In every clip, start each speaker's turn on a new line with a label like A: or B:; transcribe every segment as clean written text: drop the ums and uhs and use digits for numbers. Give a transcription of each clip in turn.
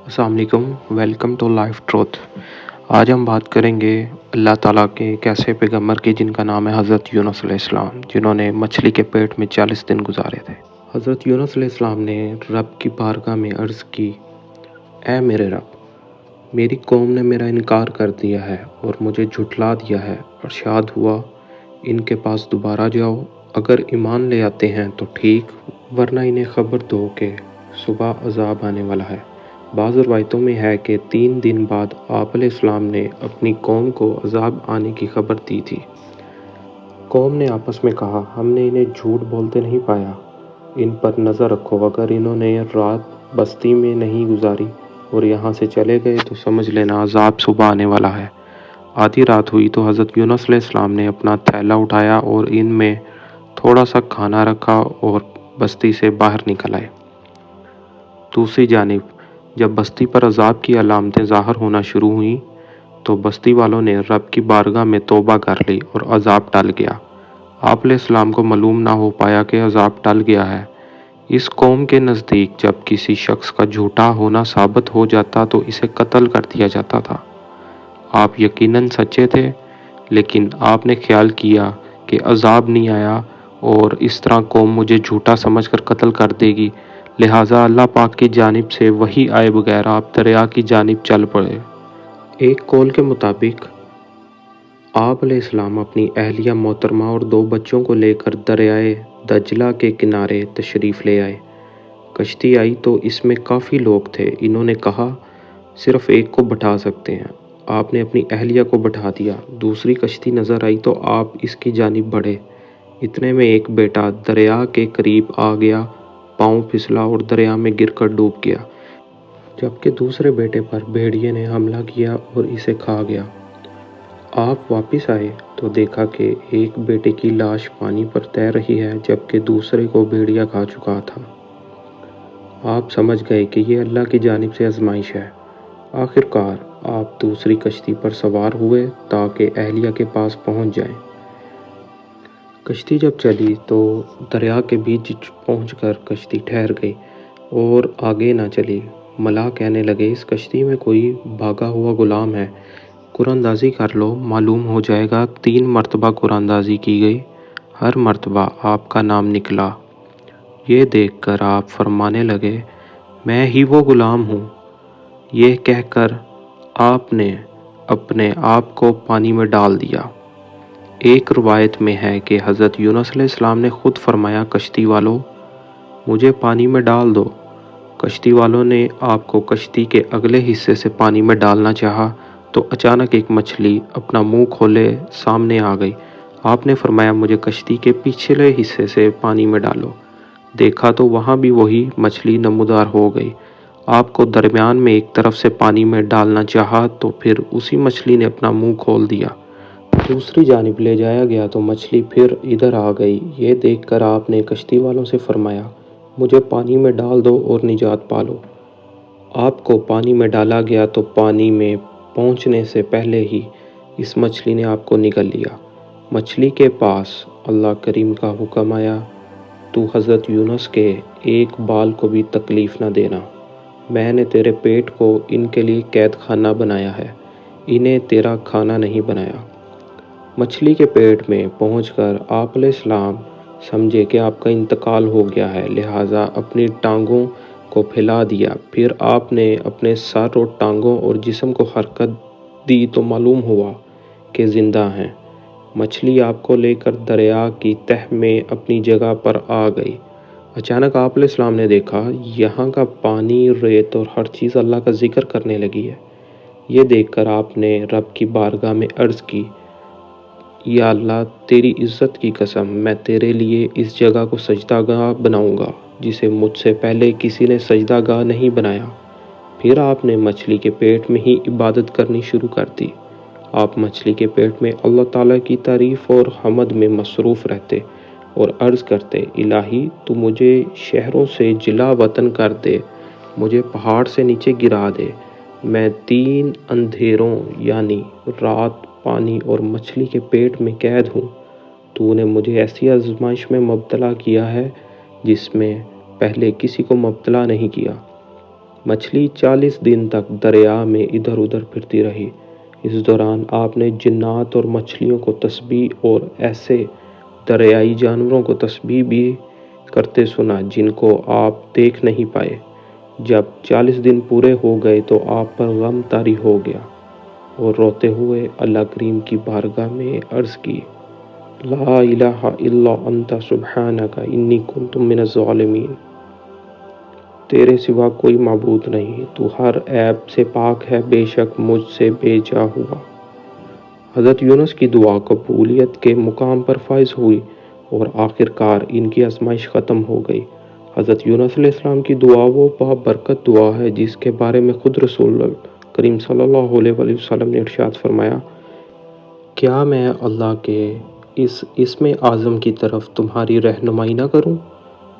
A: अस्सलाम वालेकुम, welcome to life truth. आज हम बात करेंगे अल्लाह ताला के एक ऐसे पैगम्बर की जिनका नाम है हज़रत यूनुस अलैहिस्सलाम, जिन्होंने मछली के पेट में 40 दिन गुजारे थे। हज़रत यूनुस अलैहिस्सलाम ने रब की बारगाह में अर्ज़ की, ऐ मेरे रब, मेरी कौम ने मेरा इनकार कर दिया है और मुझे झुठला दिया है। इरशाद हुआ, इनके पास दोबारा जाओ, अगर ईमान ले आते हैं तो ठीक, वरना इन्हें खबर दो कि सुबह अजाब आने वाला है। बाज़ रवायतों में है कि 3 दिन बाद आप अलैहिस्सलाम ने अपनी कौम को अजाब आने की खबर दी थी। कौम ने आपस में कहा, हमने इन्हें झूठ बोलते नहीं पाया, इन पर नज़र रखो, अगर इन्होंने रात बस्ती में नहीं गुजारी और यहाँ से चले गए तो समझ लेना अजाब सुबह आने वाला है। आधी रात हुई तो हज़रत यूनुस अलैहिस्सलाम ने अपना थैला उठाया और इनमें थोड़ा सा खाना रखा और बस्ती से बाहर निकल आए। दूसरी जानिब जब बस्ती पर अजाब की अलामतें ज़ाहिर होना शुरू हुईं तो बस्ती वालों ने रब की बारगाह में तौबा कर ली और अजाब टल गया। आप अलैहिस्सलाम को मालूम ना हो पाया कि अजाब टल गया है। इस कौम के नज़दीक जब किसी शख्स का झूठा होना साबित हो जाता तो इसे कत्ल कर दिया जाता था। आप यकीनन सच्चे थे, लेकिन आपने ख्याल किया कि अजाब नहीं आया और इस तरह कौम मुझे झूठा समझकर कत्ल कर देगी, लिहाजा अल्लाह पाक की जानिब से वही आए बगैर आप दरिया की जानिब चल पड़े। एक कौल के मुताबिक आप अलैहिस्सलाम अपनी अहलिया मोहतरमा और 2 बच्चों को लेकर दरियाए दजला के किनारे तशरीफ़ ले आए। कश्ती आई तो इसमें काफ़ी लोग थे। इन्होंने कहा, सिर्फ एक को बैठा सकते हैं। आपने अपनी अहलिया को बैठा दिया। दूसरी कश्ती नज़र आई तो आप इसकी जानिब बढ़े। इतने में एक बेटा दरिया के करीब आ गया, पाँव फिसला और दरिया में गिरकर डूब गया, जबकि दूसरे बेटे पर भेड़िए ने हमला किया और इसे खा गया। आप वापस आए तो देखा कि एक बेटे की लाश पानी पर तैर रही है, जबकि दूसरे को भेड़िया खा चुका था। आप समझ गए कि ये अल्लाह की जानिब से आजमाइश है। आखिरकार आप दूसरी कश्ती पर सवार हुए ताकि अहलिया के पास पहुंच जाएं। कश्ती जब चली तो दरिया के बीच पहुंचकर कश्ती ठहर गई और आगे ना चली। मलाह कहने लगे, इस कश्ती में कोई भागा हुआ गुलाम है, कुरानंदाजी कर लो, मालूम हो जाएगा। 3 मरतबा कुरानंदाजी की गई, हर मरतबा आपका नाम निकला। ये देखकर आप फरमाने लगे, मैं ही वो गुलाम हूँ। ये कहकर आपने अपने आप को पानी में डाल दिया। एक रवायत में है कि हज़रत यूनुस अलैहिस्सलाम ने खुद फरमाया, कश्ती वालों, मुझे पानी में डाल दो। कश्ती वालों ने आपको कश्ती के अगले हिस्से से पानी में डालना चाहा तो अचानक एक मछली अपना मुंह खोले सामने आ गई। आपने फरमाया, मुझे कश्ती के पिछले हिस्से से पानी में डालो। देखा तो वहाँ भी वही मछली नमूदार हो गई। आपको दरमियान में एक तरफ से पानी में डालना चाहा तो फिर उसी मछली ने अपना मुंह खोल दिया। दूसरी जानिब ले जाया गया तो मछली फिर इधर आ गई। ये देखकर आपने कश्ती वालों से फरमाया, मुझे पानी में डाल दो और निजात पालो। आपको पानी में डाला गया तो पानी में पहुंचने से पहले ही इस मछली ने आपको निगल लिया। मछली के पास अल्लाह करीम का हुक्म आया, तू हज़रत यूनुस के एक बाल को भी तकलीफ़ न देना। मैंने तेरे पेट को इनके लिए कैद खाना बनाया है, इन्हें तेरा खाना नहीं बनाया। मछली के पेट में पहुंचकर आप अलैहिस्सलाम समझे कि आपका इंतकाल हो गया है, लिहाजा अपनी टांगों को फैला दिया। फिर आपने अपने सर और टांगों और जिस्म को हरकत दी तो मालूम हुआ कि ज़िंदा हैं। मछली आपको लेकर दरिया की तह में अपनी जगह पर आ गई। अचानक आप अलैहिस्सलाम ने देखा, यहाँ का पानी, रेत और हर चीज़ अल्लाह का जिक्र करने लगी है। ये देखकर आपने रब की बारगाह में अर्ज़ की, या अल्लाह, तेरी इज़्ज़त की कसम, मैं तेरे लिए इस जगह को सजदागाह बनाऊंगा जिसे मुझसे पहले किसी ने सजदागाह नहीं बनाया। फिर आपने मछली के पेट में ही इबादत करनी शुरू कर दी। आप मछली के पेट में अल्लाह ताला की तारीफ़ और हमद में मसरूफ़ रहते और अर्ज़ करते, इलाही, तू मुझे शहरों से जिला वतन कर दे, मुझे पहाड़ से नीचे गिरा दे। मैं 3 अंधेरों यानी रात, पानी और मछली के पेट में कैद हूँ। तूने मुझे ऐसी आजमाइश में मुब्तला किया है जिसमें पहले किसी को मुब्तला नहीं किया। مچھلی 40 دن تک دریا میں ادھر ادھر پھرتی رہی۔ اس دوران آپ نے جنات اور مچھلیوں کو تسبیح اور ایسے دریائی جانوروں کو تسبیح بھی کرتے سنا جن کو آپ دیکھ نہیں پائے۔ جب 40 دن پورے ہو گئے تو آپ پر غم طاری ہو گیا اور روتے ہوئے اللہ کریم کی بارگاہ میں عرض کی، لا الہ الا انت سبحانک انی کنت من الظالمین۔ تیرے سوا کوئی معبود نہیں، تو ہر عیب سے پاک ہے، بے شک مجھ سے بے جا ہوا۔ حضرت یونس کی دعا قبولیت کے مقام پر فائز ہوئی اور آخر کار ان کی آزمائش ختم ہو گئی۔ حضرت یونس علیہ السلام کی دعا وہ بابرکت دعا ہے جس کے بارے میں خود رسول کریم صلی اللہ علیہ وآلہ وسلم نے ارشاد فرمایا، کیا میں اللہ کے اس اسم اعظم کی طرف تمہاری رہنمائی نہ کروں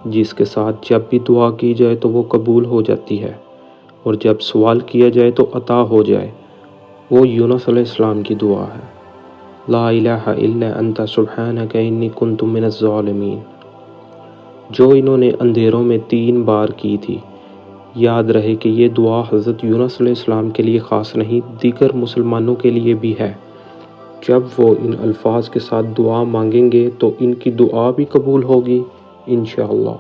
A: جس کے ساتھ جب بھی دعا کی جائے تو وہ قبول ہو جاتی ہے اور جب سوال کیا جائے تو عطا ہو جائے۔ وہ یونس علیہ السلام کی دعا ہے، لا الہ الا انت سبحانک انی کنت من الظالمین، جو انہوں نے اندھیروں میں 3 بار کی تھی۔ یاد رہے کہ یہ دعا حضرت یونس علیہ السلام کے لیے خاص نہیں، دیگر مسلمانوں کے لیے بھی ہے۔ جب وہ ان الفاظ کے ساتھ دعا مانگیں گے تو ان کی دعا بھی قبول ہوگی انشاءاللہ۔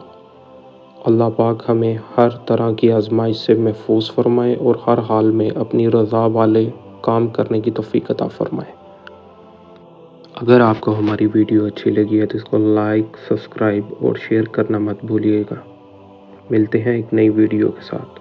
A: اللہ پاک ہمیں ہر طرح کی آزمائش سے محفوظ فرمائے اور ہر حال میں اپنی رضا والے کام کرنے کی توفیق عطا فرمائے۔ اگر آپ کو ہماری ویڈیو اچھی لگی ہے تو اس کو لائک، سبسکرائب اور شیئر کرنا مت بھولیے گا۔ ملتے ہیں ایک نئی ویڈیو کے ساتھ۔